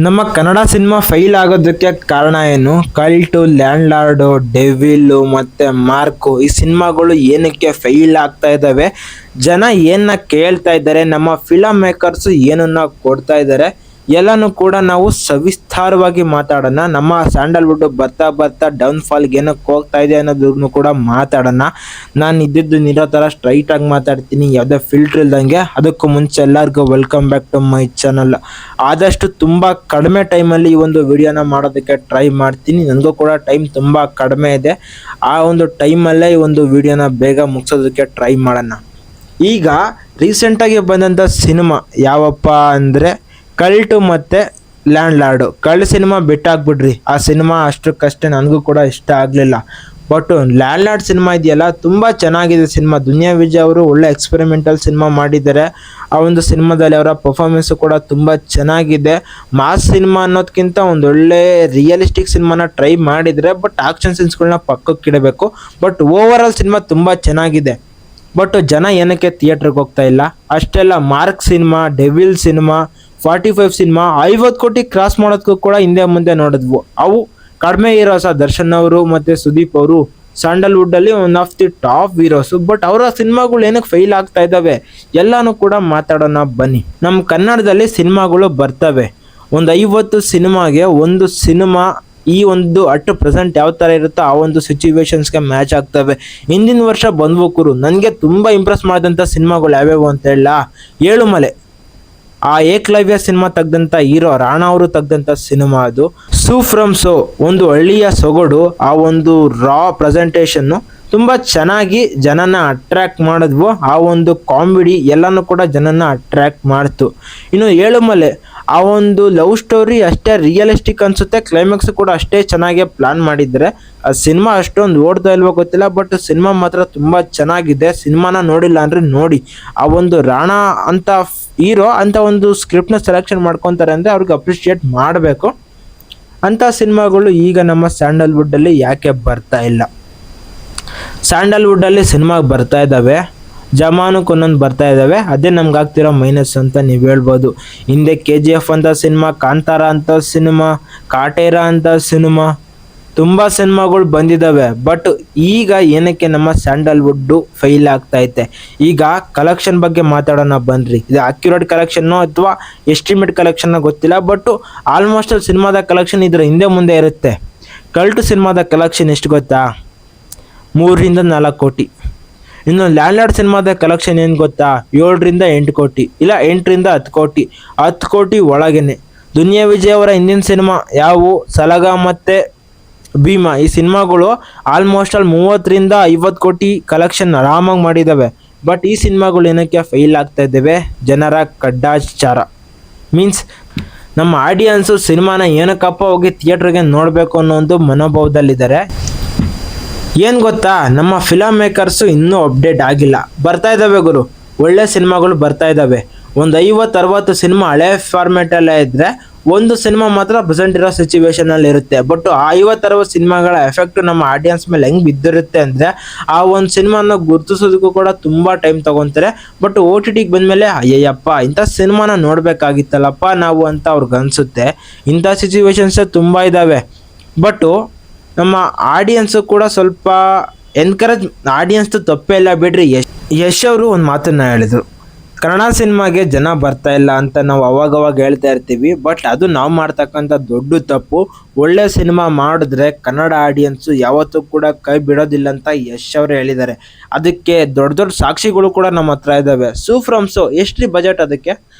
ನಮ್ಮ Kannada cinema file ಆಗೋದಕ್ಕೆ ಕಾರಣ ಏನು? ಕಲ್ಟು, ಲ್ಯಾಂಡ್ ಲಾರ್ಡು, ಡೆವಿಲು ಮತ್ತೆ ಮಾರ್ಕು ಈ ಸಿನಿಮಾಗಳು ಏನಕ್ಕೆ ಫೈಲ್ ಆಗ್ತಾ ಇದ್ದಾವೆ? ಜನ ಏನನ್ನ ಕೇಳ್ತಾ ಇದ್ದಾರೆ? ನಮ್ಮ ಫಿಲಮ್ ಮೇಕರ್ಸ್ ಏನನ್ನ ಕೊಡ್ತಾ ಇದ್ದಾರೆ? ಎಲ್ಲಾನು ಕೂಡ ನಾವು ಸವಿಸ್ತಾರವಾಗಿ ಮಾತಾಡೋಣ. ನಮ್ಮ ಸ್ಯಾಂಡಲ್ವುಡ್ ಬರ್ತಾ ಬರ್ತಾ ಡೌನ್ ಫಾಲ್ಗೆ ಏನಕ್ಕೆ ಹೋಗ್ತಾ ಇದೆ ಅನ್ನೋದನ್ನು ಕೂಡ ಮಾತಾಡೋಣ. ನಾನು ಇದ್ದಿದ್ದು ನಿರೋ ಥರ ಸ್ಟ್ರೈಟ್ ಆಗಿ ಮಾತಾಡ್ತೀನಿ, ಯಾವುದೇ ಫಿಲ್ಟರ್ ಇಲ್ದಂಗೆ. ಅದಕ್ಕೂ ಮುಂಚೆ ಎಲ್ಲರಿಗೂ welcome back to my channel. ಆದಷ್ಟು ತುಂಬ ಕಡಿಮೆ ಟೈಮಲ್ಲಿ ಈ ಒಂದು ವಿಡಿಯೋನ ಮಾಡೋದಕ್ಕೆ ಟ್ರೈ ಮಾಡ್ತೀನಿ. ನನಗೂ ಕೂಡ ಟೈಮ್ ತುಂಬ ಕಡಿಮೆ ಇದೆ. ಆ ಒಂದು ಟೈಮಲ್ಲೇ ಈ ಒಂದು ವಿಡಿಯೋನ ಬೇಗ ಮುಗಿಸೋದಕ್ಕೆ ಟ್ರೈ ಮಾಡೋಣ. ಈಗ ರೀಸೆಂಟಾಗಿ ಬಂದಂಥ ಸಿನಿಮಾ ಯಾವಪ್ಪ ಅಂದರೆ ಕಲ್ಟು ಮತ್ತು ಲ್ಯಾಂಡ್ ಲಾರ್ಡು. ಕಲ್ಟ್ ಸಿನಿಮಾ ಬಿಟ್ಟಾಕ್ಬಿಡ್ರಿ, ಆ ಸಿನಿಮಾ ಅಷ್ಟಕ್ಕಷ್ಟೇ ನನಗೂ ಕೂಡ ಇಷ್ಟ ಆಗಲಿಲ್ಲ. ಬಟ್ ಲ್ಯಾಂಡ್ ಲಾರ್ಡ್ ಸಿನಿಮಾ ಇದೆಯಲ್ಲ, ತುಂಬ ಚೆನ್ನಾಗಿದೆ ಸಿನಿಮಾ. ದುನಿಯಾ ವಿಜಯ್ ಅವರು ಒಳ್ಳೆ ಎಕ್ಸ್ಪೆರಿಮೆಂಟಲ್ ಸಿನಿಮಾ ಮಾಡಿದ್ದಾರೆ. ಆ ಒಂದು ಸಿನಿಮಾದಲ್ಲಿ ಅವರ ಪರ್ಫಾರ್ಮೆನ್ಸು ಕೂಡ ತುಂಬ ಚೆನ್ನಾಗಿದೆ. ಮಾಸ್ ಸಿನಿಮಾ ಅನ್ನೋದಕ್ಕಿಂತ ಒಂದೊಳ್ಳೆ ರಿಯಲಿಸ್ಟಿಕ್ ಸಿನಿಮಾನ ಟ್ರೈ ಮಾಡಿದರೆ, ಬಟ್ ಆಕ್ಷನ್ ಸೀನ್ಸ್ಗಳನ್ನ ಪಕ್ಕಕ್ಕಿಡಬೇಕು. ಬಟ್ ಓವರ್ ಆಲ್ ಸಿನಿಮಾ ತುಂಬ ಚೆನ್ನಾಗಿದೆ. ಬಟ್ ಜನ ಏನಕ್ಕೆ ಥಿಯೇಟ್ರಿಗೆ ಹೋಗ್ತಾ ಇಲ್ಲ? ಅಷ್ಟೆಲ್ಲ Mark cinema, Devil cinema, 45 cinema 50 ಕೋಟಿ ಕ್ರಾಸ್ ಮಾಡೋದಕ್ಕೂ ಕೂಡ ಹಿಂದೆ ಮುಂದೆ ನೋಡಿದ್ವು. ಅವು ಕಡಿಮೆ ಹೀರೋಸ. ದರ್ಶನ್ ಅವರು ಮತ್ತು ಸುದೀಪ್ ಅವರು ಸ್ಯಾಂಡಲ್ವುಡ್ಡಲ್ಲಿ one of the top heroes. But ಅವರ ಸಿನಿಮಾಗಳು ಏನಕ್ಕೆ ಫೈಲ್ ಆಗ್ತಾ ಇದ್ದಾವೆ ಎಲ್ಲನೂ ಕೂಡ ಮಾತಾಡೋಣ ಬನ್ನಿ. ನಮ್ಮ ಕನ್ನಡದಲ್ಲಿ ಸಿನಿಮಾಗಳು ಬರ್ತವೆ. ಒಂದು 50 ಸಿನಿಮಾಗೆ ಒಂದು ಸಿನಿಮಾ ಈ ಒಂದು ಅಟ್ ಪ್ರೆಸೆಂಟ್ ಯಾವ ಥರ ಇರುತ್ತೋ ಆ ಒಂದು ಸಿಚುವೇಶನ್ಸ್ಗೆ ಮ್ಯಾಚ್ ಆಗ್ತವೆ. ಹಿಂದಿನ ವರ್ಷ ಬಂದ್ವು ಕುರು. ನನಗೆ ತುಂಬ ಇಂಪ್ರೆಸ್ ಮಾಡಿದಂಥ ಸಿನಿಮಾಗಳು ಯಾವ್ಯಾವು ಅಂತ ಹೇಳ, ಏಳುಮಲೆ, ಆ ಏಕಲವ್ಯ ಸಿನಿಮಾ ತೆಗ್ದಂಥ ಹೀರೋ ರಾಣಾ ಅವರು ತೆಗ್ದಂಥ ಸಿನಿಮಾ ಅದು. ಸೂ ಫ್ರಮ್ ಸೋ, ಒಂದು ಹಳ್ಳಿಯ ಸೊಗಡು, ಆ ಒಂದು ರಾ ಪ್ರೆಸೆಂಟೇಷನ್ನು ತುಂಬ ಚೆನ್ನಾಗಿ ಜನನ ಅಟ್ರ್ಯಾಕ್ಟ್ ಮಾಡಿದ್ವು. ಆ ಒಂದು ಕಾಮಿಡಿ ಎಲ್ಲನೂ ಕೂಡ ಜನನ ಅಟ್ರ್ಯಾಕ್ಟ್ ಮಾಡ್ತು. ಇನ್ನು ಏಳುಮಲೆ, ಆ ಒಂದು ಲವ್ ಸ್ಟೋರಿ ಅಷ್ಟೇ ರಿಯಲಿಸ್ಟಿಕ್ ಅನಿಸುತ್ತೆ. ಕ್ಲೈಮ್ಯಾಕ್ಸ್ ಕೂಡ ಅಷ್ಟೇ ಚೆನ್ನಾಗಿ ಪ್ಲಾನ್ ಮಾಡಿದ್ದಾರೆ. ಆ ಸಿನಿಮಾ ಅಷ್ಟೊಂದು ಓಡ್ತಾ ಇಲ್ವೋ ಗೊತ್ತಿಲ್ಲ, ಬಟ್ ಸಿನಿಮಾ ಮಾತ್ರ ತುಂಬ ಚೆನ್ನಾಗಿದೆ. ಸಿನಿಮಾನ ನೋಡಿಲ್ಲ ಅಂದರೆ ನೋಡಿ. ಆ ಒಂದು ರಾಣಾ ಅಂತ ಹೀರೋ ಅಂತ ಒಂದು ಸ್ಕ್ರಿಪ್ಟ್ನ ಸೆಲೆಕ್ಷನ್ ಮಾಡ್ಕೊತಾರೆ ಅಂದರೆ ಅವ್ರಿಗೆ ಅಪ್ರಿಷಿಯೇಟ್ ಮಾಡಬೇಕು. ಅಂಥ ಸಿನಿಮಾಗಳು ಈಗ ನಮ್ಮ ಸ್ಯಾಂಡಲ್ವುಡ್ಡಲ್ಲಿ ಯಾಕೆ ಬರ್ತಾ ಇಲ್ಲ? ಸ್ಯಾಂಡಲ್ವುಡ್ಡಲ್ಲಿ ಸಿನಿಮಾ ಬರ್ತಾ ಇದ್ದಾವೆ, ಜಮಾನಕ್ಕೊಂದೊಂದು ಬರ್ತಾ ಇದ್ದಾವೆ. ಅದೇ ನಮ್ಗೆ ಆಗ್ತಿರೋ ಮೈನಸ್ ಅಂತ ನೀವು ಹೇಳ್ಬೋದು. ಹಿಂದೆ KGF ಅಂತ ಸಿನಿಮಾ, ಕಾಂತಾರ ಅಂತ ಸಿನಿಮಾ, ಕಾಟೇರ ಅಂತ ಸಿನಿಮಾ, ತುಂಬ ಸಿನಿಮಾಗಳು ಬಂದಿದ್ದಾವೆ. ಬಟ್ ಈಗ ಏನಕ್ಕೆ ನಮ್ಮ ಸ್ಯಾಂಡಲ್ವುಡ್ಡು ಫೈಲ್ ಆಗ್ತೈತೆ? ಈಗ ಕಲೆಕ್ಷನ್ ಬಗ್ಗೆ ಮಾತಾಡೋಣ ಬನ್ನಿರಿ. ಇದು ಅಕ್ಯುರೇಟ್ ಕಲೆಕ್ಷನ್ನು ಅಥವಾ ಎಸ್ಟಿಮೇಟ್ ಕಲೆಕ್ಷನ್ನ ಗೊತ್ತಿಲ್ಲ, ಬಟ್ ಆಲ್ಮೋಸ್ಟ್ ಸಿನಿಮಾದ ಕಲೆಕ್ಷನ್ ಇದರ ಹಿಂದೆ ಮುಂದೆ ಇರುತ್ತೆ. ಕಲ್ಟು ಸಿನಿಮಾದ ಕಲೆಕ್ಷನ್ ಎಷ್ಟು ಗೊತ್ತಾ? 3 ರಿಂದ 4 ಕೋಟಿ. ಇನ್ನು ಲ್ಯಾಂಡ್ ಲಾರ್ಡ್ ಸಿನಿಮಾದ ಕಲೆಕ್ಷನ್ ಏನು ಗೊತ್ತಾ? 7 ರಿಂದ 8 ಕೋಟಿ, ಇಲ್ಲ 8 ರಿಂದ 10 ಕೋಟಿ. 10 ಕೋಟಿ ಒಳಗೇನೆ. ದುನಿಯಾ ವಿಜಯ್ ಅವರ ಹಿಂದಿನ ಸಿನಿಮಾ ಯಾವುವು? ಸಲಗ ಮತ್ತು ಭೀಮಾ. ಈ ಸಿನಿಮಾಗಳು ಆಲ್ಮೋಸ್ಟ್ 30 ರಿಂದ 50 ಕೋಟಿ ಕಲೆಕ್ಷನ್ ಆರಾಮಾಗಿ ಮಾಡಿದ್ದಾವೆ. ಬಟ್ ಈ ಸಿನಿಮಾಗಳು ಏನಕ್ಕೆ ಫೈಲ್ ಆಗ್ತಾ ಇದ್ದಾವೆ? ಜನರ ಕಡ್ಡಾಚಾರ. ಮೀನ್ಸ್ ನಮ್ಮ ಆಡಿಯನ್ಸು ಸಿನಿಮಾನ ಏನಕ್ಕಪ್ಪ ಹೋಗಿ ಥಿಯೇಟ್ರಿಗೆ ನೋಡಬೇಕು ಅನ್ನೋ ಒಂದು ಮನೋಭಾವದಲ್ಲಿದ್ದಾರೆ. ಏನು ಗೊತ್ತಾ, ನಮ್ಮ ಫಿಲಮ್ ಮೇಕರ್ಸು ಇನ್ನೂ ಅಪ್ಡೇಟ್ ಆಗಿಲ್ಲ. ಬರ್ತಾ ಇದ್ದಾವೆ ಗುರು, ಒಳ್ಳೆ ಸಿನಿಮಾಗಳು ಬರ್ತಾ ಇದ್ದಾವೆ. ಒಂದು 50-60 ಸಿನಿಮಾ ಹಳೆ ಫಾರ್ಮೇಟಲ್ಲೇ ಇದ್ದರೆ ಒಂದು ಸಿನಿಮಾ ಮಾತ್ರ ಪ್ರೆಸೆಂಟ್ ಇರೋ ಸಿಚುವೇಶನಲ್ಲಿ ಇರುತ್ತೆ. ಬಟ್ ಆ 50-60 ಸಿನಿಮಾಗಳ ಎಫೆಕ್ಟ್ ನಮ್ಮ ಆಡಿಯನ್ಸ್ ಮೇಲೆ ಹೆಂಗೆ ಬಿದ್ದಿರುತ್ತೆ ಅಂದರೆ, ಆ ಒಂದು ಸಿನಿಮಾನ ಗುರುತಿಸೋದಕ್ಕೂ ಕೂಡ ತುಂಬ ಟೈಮ್ ತೊಗೊತಾರೆ. ಬಟ್ OTTಗೆ ಬಂದಮೇಲೆ ಅಯ್ಯಪ್ಪ ಇಂಥ ಸಿನಿಮಾನ ನೋಡಬೇಕಾಗಿತ್ತಲ್ಲಪ್ಪ ನಾವು ಅಂತ ಅವ್ರಿಗೆ ಅನಿಸುತ್ತೆ. ಇಂಥ ಸಿಚುವೇಶನ್ಸೇ ತುಂಬ ಇದ್ದಾವೆ. ಬಟ್ಟು ನಮ್ಮ ಆಡಿಯನ್ಸು ಕೂಡ ಸ್ವಲ್ಪ ಎನ್ಕರೇಜ್, ಆಡಿಯನ್ಸ್ದು ತಪ್ಪೇ ಇಲ್ಲ ಬಿಡ್ರಿ. ಯಶ್ ಅವರು ಒಂದು ಮಾತನ್ನು ಹೇಳಿದರು, ಕನ್ನಡ ಸಿನಿಮಾಗೆ ಜನ ಬರ್ತಾ ಇಲ್ಲ ಅಂತ ನಾವು ಅವಾಗವಾಗ ಹೇಳ್ತಾ ಇರ್ತೀವಿ. ಬಟ್ ಅದು ನಾವು ಮಾಡ್ತಕ್ಕಂಥ ದೊಡ್ಡ ತಪ್ಪು. ಒಳ್ಳೆ ಸಿನಿಮಾ ಮಾಡಿದ್ರೆ ಕನ್ನಡ ಆಡಿಯನ್ಸು ಯಾವತ್ತೂ ಕೂಡ ಕೈ ಬಿಡೋದಿಲ್ಲ ಅಂತ ಯಶ್ ಅವರು ಹೇಳಿದ್ದಾರೆ. ಅದಕ್ಕೆ ದೊಡ್ಡ ದೊಡ್ಡ ಸಾಕ್ಷಿಗಳು ಕೂಡ ನಮ್ಮ ಹತ್ರ ಇದ್ದಾವೆ. ಸೂ ಫ್ರಮ್ ಸೋ ಎಷ್ಟು ಬಜೆಟ್ ಅದಕ್ಕೆ?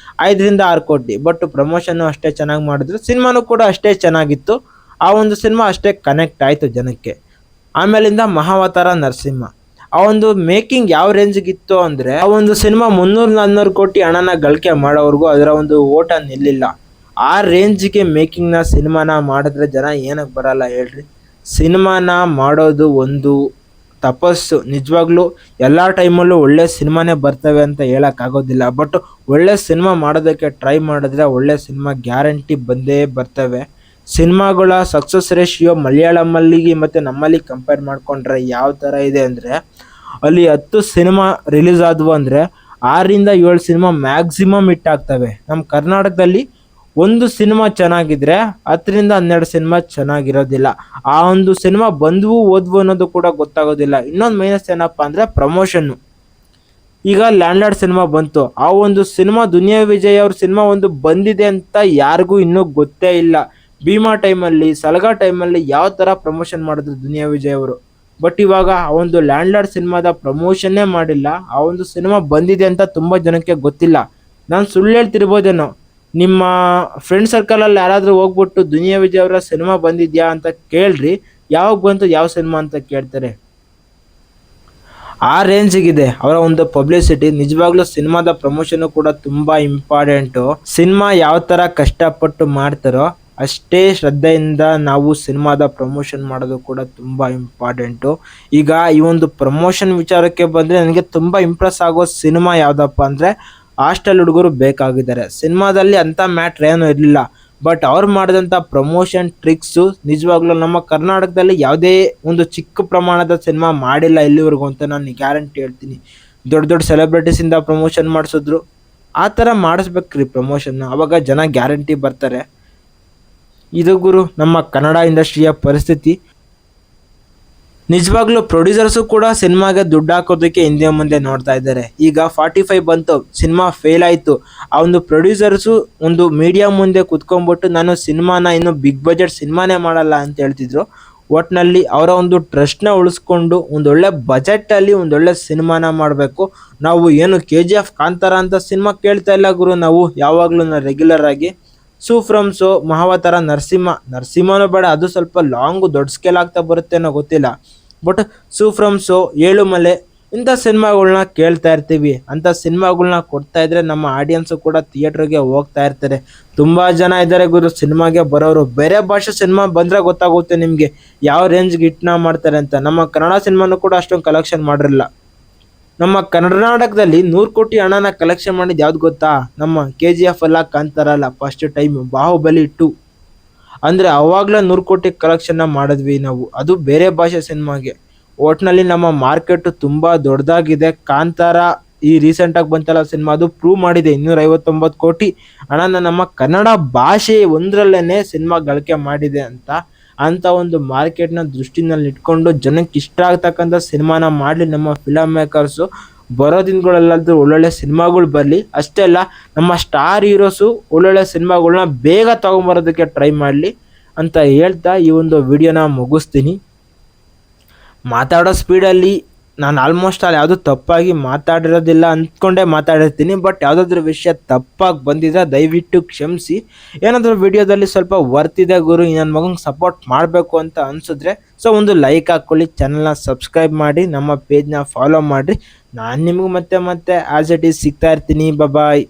5 ರಿಂದ 6 ಕೋಟಿ. ಬಟ್ ಪ್ರಮೋಷನ್ನು ಅಷ್ಟೇ ಚೆನ್ನಾಗಿ ಮಾಡಿದ್ರು, ಸಿನಿಮಾನೂ ಕೂಡ ಅಷ್ಟೇ ಚೆನ್ನಾಗಿತ್ತು. ಆ ಒಂದು ಸಿನಿಮಾ ಅಷ್ಟೇ ಕನೆಕ್ಟ್ ಆಯಿತು ಜನಕ್ಕೆ. ಆಮೇಲಿಂದ ಮಹಾವತಾರ ನರಸಿಂಹ, ಆ ಒಂದು ಮೇಕಿಂಗ್ ಯಾವ ರೇಂಜ್ಗಿತ್ತು ಅಂದರೆ, ಆ ಒಂದು ಸಿನಿಮಾ 300-400 ಕೋಟಿ ಹಣನ ಗಳಿಕೆ ಮಾಡೋವರೆಗೂ ಅದರ ಒಂದು ಓಟ ನಿಲ್ಲಿಲ್ಲ. ಆ ರೇಂಜ್ಗೆ ಮೇಕಿಂಗ್ನ ಸಿನಿಮಾನ ಮಾಡಿದ್ರೆ ಜನ ಏನಕ್ಕೆ ಬರಲ್ಲ ಹೇಳ್ರಿ? ಸಿನಿಮಾನ ಮಾಡೋದು ಒಂದು ತಪಸ್ಸು. ನಿಜವಾಗ್ಲೂ ಎಲ್ಲ ಟೈಮಲ್ಲೂ ಒಳ್ಳೆ ಸಿನಿಮಾನೇ ಬರ್ತವೆ ಅಂತ ಹೇಳೋಕ್ಕಾಗೋದಿಲ್ಲ. ಬಟ್ ಒಳ್ಳೆ ಸಿನಿಮಾ ಮಾಡೋದಕ್ಕೆ ಟ್ರೈ ಮಾಡಿದ್ರೆ ಒಳ್ಳೆ ಸಿನಿಮಾ ಗ್ಯಾರಂಟಿ ಬಂದೇ ಬರ್ತವೆ. ಸಿನಿಮಾಗಳ ಸಕ್ಸಸ್ ರೇಷಿಯೋ ಮಲಯಾಳಮಲ್ಲಿ ಮತ್ತು ನಮ್ಮಲ್ಲಿ ಕಂಪೇರ್ ಮಾಡಿಕೊಂಡ್ರೆ ಯಾವ ಥರ ಇದೆ ಅಂದರೆ, ಅಲ್ಲಿ 10 ಸಿನಿಮಾ ರಿಲೀಸ್ ಆದವು ಅಂದರೆ 6 ರಿಂದ 7 ಸಿನಿಮಾ ಮ್ಯಾಕ್ಸಿಮಮ್ ಹಿಟ್ ಆಗ್ತವೆ. ನಮ್ಮ ಕರ್ನಾಟಕದಲ್ಲಿ ಒಂದು ಸಿನಿಮಾ ಚೆನ್ನಾಗಿದ್ರೆ 10 ರಿಂದ 12 ಸಿನಿಮಾ ಚೆನ್ನಾಗಿರೋದಿಲ್ಲ. ಆ ಒಂದು ಸಿನಿಮಾ ಬಂದ್ವು ಓದ್ವು ಅನ್ನೋದು ಕೂಡ ಗೊತ್ತಾಗೋದಿಲ್ಲ. ಇನ್ನೊಂದು ಮೈನಸ್ ಏನಪ್ಪಾ ಅಂದ್ರೆ ಪ್ರಮೋಷನ್ನು. ಈಗ ಲ್ಯಾಂಡ್ಲಾರ್ಡ್ ಸಿನಿಮಾ ಬಂತು, ಆ ಒಂದು ಸಿನಿಮಾ ದುನಿಯಾ ವಿಜಯ್ ಅವ್ರ ಸಿನಿಮಾ ಒಂದು ಬಂದಿದೆ ಅಂತ ಯಾರಿಗೂ ಇನ್ನೂ ಗೊತ್ತೇ ಇಲ್ಲ. ಭೀಮಾ ಟೈಮಲ್ಲಿ, ಸಲಗಾ ಟೈಮಲ್ಲಿ ಯಾವ ಥರ ಪ್ರಮೋಷನ್ ಮಾಡಿದ್ರು ದುನಿಯಾ ವಿಜಯ್ ಅವರು. ಬಟ್ ಇವಾಗ ಆ ಒಂದು ಲ್ಯಾಂಡ್ಲಾರ್ಡ್ ಸಿನಿಮಾದ ಪ್ರಮೋಷನ್ನೇ ಮಾಡಿಲ್ಲ. ಆ ಒಂದು ಸಿನಿಮಾ ಬಂದಿದೆ ಅಂತ ತುಂಬ ಜನಕ್ಕೆ ಗೊತ್ತಿಲ್ಲ. ನಾನು ಸುಳ್ಳು ಹೇಳ್ತಿರ್ಬೋದೇನೋ, ನಿಮ್ಮ ಫ್ರೆಂಡ್ ಸರ್ಕಲಲ್ಲಿ ಯಾರಾದರೂ ಹೋಗ್ಬಿಟ್ಟು ದುನಿಯಾ ವಿಜಯ್ ಅವರ ಸಿನಿಮಾ ಬಂದಿದ್ಯಾ ಅಂತ ಕೇಳ್ರಿ, ಯಾವಾಗ ಬಂತು ಯಾವ ಸಿನಿಮಾ ಅಂತ ಕೇಳ್ತಾರೆ. ಆ ರೇಂಜಿಗಿದೆ ಅವರ ಒಂದು ಪಬ್ಲಿಸಿಟಿ. ನಿಜವಾಗ್ಲೂ ಸಿನಿಮಾದ ಪ್ರಮೋಷನ್ ಕೂಡ ತುಂಬಾ ಇಂಪಾರ್ಟೆಂಟು. ಸಿನಿಮಾ ಯಾವ ಥರ ಕಷ್ಟಪಟ್ಟು ಮಾಡ್ತಾರೋ ಅಷ್ಟೇ ಶ್ರದ್ಧೆಯಿಂದ ನಾವು ಸಿನಿಮಾದ ಪ್ರಮೋಷನ್ ಮಾಡೋದು ಕೂಡ ತುಂಬ ಇಂಪಾರ್ಟೆಂಟು. ಈಗ ಈ ಒಂದು ಪ್ರಮೋಷನ್ ವಿಚಾರಕ್ಕೆ ಬಂದರೆ ನನಗೆ ತುಂಬ ಇಂಪ್ರೆಸ್ ಆಗೋ ಸಿನಿಮಾ ಯಾವುದಪ್ಪ ಅಂದರೆ ಹಾಸ್ಟೆಲ್ ಹುಡುಗರು ಬೇಕಾಗಿದ್ದಾರೆ. ಸಿನಿಮಾದಲ್ಲಿ ಅಂಥ ಮ್ಯಾಟ್ರ್ ಏನೂ ಇರಲಿಲ್ಲ, ಬಟ್ ಅವ್ರು ಮಾಡಿದಂಥ ಪ್ರಮೋಷನ್ ಟ್ರಿಕ್ಸು ನಿಜವಾಗ್ಲೂ ನಮ್ಮ ಕರ್ನಾಟಕದಲ್ಲಿ ಯಾವುದೇ ಒಂದು ಚಿಕ್ಕ ಪ್ರಮಾಣದ ಸಿನಿಮಾ ಮಾಡಿಲ್ಲ ಇಲ್ಲಿವರೆಗೂ ಅಂತ ನಾನು ಗ್ಯಾರಂಟಿ ಹೇಳ್ತೀನಿ. ದೊಡ್ಡ ದೊಡ್ಡ ಸೆಲೆಬ್ರಿಟೀಸಿಂದ ಪ್ರಮೋಷನ್ ಮಾಡಿಸಿದ್ರು. ಆ ಥರ ಮಾಡಿಸ್ಬೇಕ್ರಿ ಪ್ರಮೋಷನ್ನ, ಅವಾಗ ಜನ ಗ್ಯಾರಂಟಿ ಬರ್ತಾರೆ. ಇದು ಗುರು ನಮ್ಮ ಕನ್ನಡ ಇಂಡಸ್ಟ್ರಿಯ ಪರಿಸ್ಥಿತಿ. ನಿಜವಾಗ್ಲೂ ಪ್ರೊಡ್ಯೂಸರ್ಸು ಕೂಡ ಸಿನಿಮಾಗೆ ದುಡ್ಡು ಹಾಕೋದಕ್ಕೆ ಹಿಂದೆ ಮುಂದೆ ನೋಡ್ತಾ ಇದ್ದಾರೆ. ಈಗ 45 ಬಂತು, ಸಿನಿಮಾ ಫೇಲ್ ಆಯಿತು. ಆ ಒಂದು ಪ್ರೊಡ್ಯೂಸರ್ಸು ಒಂದು ಮೀಡಿಯಾ ಮುಂದೆ ಕುತ್ಕೊಂಡ್ಬಿಟ್ಟು ನಾನು ಸಿನಿಮಾನ ಇನ್ನು ಬಿಗ್ ಬಜೆಟ್ ಸಿನಿಮಾನೇ ಮಾಡಲ್ಲ ಅಂತ ಹೇಳ್ತಿದ್ರು. ಒಟ್ಟಿನಲ್ಲಿ ಅವರ ಒಂದು ಟ್ರಸ್ಟ್ನ ಉಳಿಸ್ಕೊಂಡು ಒಂದೊಳ್ಳೆ ಬಜೆಟಲ್ಲಿ ಒಂದೊಳ್ಳೆ ಸಿನಿಮಾನ ಮಾಡಬೇಕು. ನಾವು ಏನು KGF, ಕಾಂತಾರ ಅಂತ ಸಿನಿಮಾ ಕೇಳ್ತಾ ಇಲ್ಲ ಗುರು. ನಾವು ಯಾವಾಗಲೂ ರೆಗ್ಯುಲರ್ ಆಗಿ ಫ್ರಮ್ ಸೋ, ಮಹಾವತಾರ, ನರಸಿಂಹನೂ ಬೇಡ, ಅದು ಸ್ವಲ್ಪ ಲಾಂಗು ದೊಡ್ಡ ಸ್ಕೇಲ್ ಆಗ್ತಾ ಬರುತ್ತೇನೋ ಗೊತ್ತಿಲ್ಲ. ಬಟ್ ಫ್ರಮ್ ಸೋ, ಏಳುಮಲೆ ಇಂಥ ಸಿನಿಮಾಗಳ್ನ ಕೇಳ್ತಾ ಇರ್ತೀವಿ. ಅಂಥ ಸಿನಿಮಾಗಳ್ನ ಕೊಡ್ತಾ ಇದ್ರೆ ನಮ್ಮ ಆಡಿಯನ್ಸು ಕೂಡ ಥಿಯೇಟ್ರಿಗೆ ಹೋಗ್ತಾ ಇರ್ತಾರೆ. ತುಂಬ ಜನ ಇದ್ದಾರೆ ಗುರು ಸಿನಿಮಾಗೆ ಬರೋರು. ಬೇರೆ ಭಾಷೆ ಸಿನಿಮಾ ಬಂದರೆ ಗೊತ್ತಾಗುತ್ತೆ ನಿಮಗೆ ಯಾವ ರೇಂಜ್ಗೆ ಹಿಟ್ನ ಮಾಡ್ತಾರೆ ಅಂತ. ನಮ್ಮ ಕನ್ನಡ ಸಿನಿಮಾನು ಕೂಡ ಅಷ್ಟೊಂದು ಕಲೆಕ್ಷನ್ ಮಾಡಿರಲಿಲ್ಲ. ನಮ್ಮ ಕರ್ನಾಟಕದಲ್ಲಿ 100 ಕೋಟಿ ಹಣನ ಕಲೆಕ್ಷನ್ ಮಾಡಿದ್ದು ಯಾವ್ದು ಗೊತ್ತಾ? ನಮ್ಮ KGF ಅಲ್ಲ, ಕಾಂತಾರ ಅಲ್ಲ, ಫಸ್ಟ್ ಟೈಮ್ ಬಾಹುಬಲಿ 2 ಅಂದರೆ ಅವಾಗಲೇ 100 ಕೋಟಿ ಕಲೆಕ್ಷನ್ನ ಮಾಡಿದ್ವಿ ನಾವು, ಅದು ಬೇರೆ ಭಾಷೆ ಸಿನಿಮಾಗೆ. ಒಟ್ಟಿನಲ್ಲಿ ನಮ್ಮ ಮಾರ್ಕೆಟು ತುಂಬ ದೊಡ್ಡದಾಗಿದೆ. ಕಾಂತಾರ ಈ ರೀಸೆಂಟಾಗಿ ಬಂತಲ್ಲ ಸಿನಿಮಾ, ಅದು ಪ್ರೂವ್ ಮಾಡಿದೆ 259 ಕೋಟಿ ಹಣನ ನಮ್ಮ ಕನ್ನಡ ಭಾಷೆ ಒಂದರಲ್ಲೇ ಸಿನಿಮಾ ಗಳಿಕೆ ಮಾಡಿದೆ ಅಂತ ಒಂದು ಮಾರ್ಕೆಟ್ನ ದೃಷ್ಟಿನಲ್ಲಿ ಇಟ್ಕೊಂಡು ಜನಕ್ಕೆ ಇಷ್ಟ ಆಗ್ತಕ್ಕಂಥ ಸಿನಿಮಾನ ಮಾಡಲಿ ನಮ್ಮ ಫಿಲಮ್ ಮೇಕರ್ಸು. ಬರೋ ದಿನಗಳಲ್ಲಾದ್ರೂ ಒಳ್ಳೊಳ್ಳೆ ಸಿನಿಮಾಗಳು ಬರಲಿ. ಅಷ್ಟೇ ಅಲ್ಲ, ನಮ್ಮ ಸ್ಟಾರ್ ಹೀರೋಸು ಒಳ್ಳೊಳ್ಳೆ ಸಿನಿಮಾಗಳನ್ನ ಬೇಗ ತೊಗೊಂಬರೋದಕ್ಕೆ ಟ್ರೈ ಮಾಡಲಿ ಅಂತ ಹೇಳ್ತಾ ಈ ಒಂದು ವಿಡಿಯೋನ ಮುಗಿಸ್ತೀನಿ. ಮಾತಾಡೋ ಸ್ಪೀಡಲ್ಲಿ ನಾನು ಆಲ್ಮೋಸ್ಟ್ ಅಲ್ಲಿ ಯಾವುದೂ ತಪ್ಪಾಗಿ ಮಾತಾಡಿರೋದಿಲ್ಲ ಅಂದ್ಕೊಂಡೇ ಮಾತಾಡಿರ್ತೀನಿ. ಬಟ್ ಯಾವುದಾದ್ರೂ ವಿಷಯ ತಪ್ಪಾಗಿ ಬಂದಿದ್ರೆ ದಯವಿಟ್ಟು ಕ್ಷಮಿಸಿ. ಏನಾದರೂ ವಿಡಿಯೋದಲ್ಲಿ ಸ್ವಲ್ಪ ವರ್ತಿದೆ ಗುರು, ನನ್ನ ಮಗಂಗೆ ಸಪೋರ್ಟ್ ಮಾಡಬೇಕು ಅಂತ ಅನಿಸಿದ್ರೆ ಒಂದು ಲೈಕ್ ಹಾಕ್ಕೊಳ್ಳಿ, ಚಾನಲ್ನ ಸಬ್ಸ್ಕ್ರೈಬ್ ಮಾಡಿ, ನಮ್ಮ ಪೇಜ್ನ ಫಾಲೋ ಮಾಡಿರಿ. ನಾನು ನಿಮಗೆ ಮತ್ತೆ ಆಸ್ ಇಟ್ ಈಸ್ ಸಿಗ್ತಾ ಇರ್ತೀನಿ. ಬಾಯ್.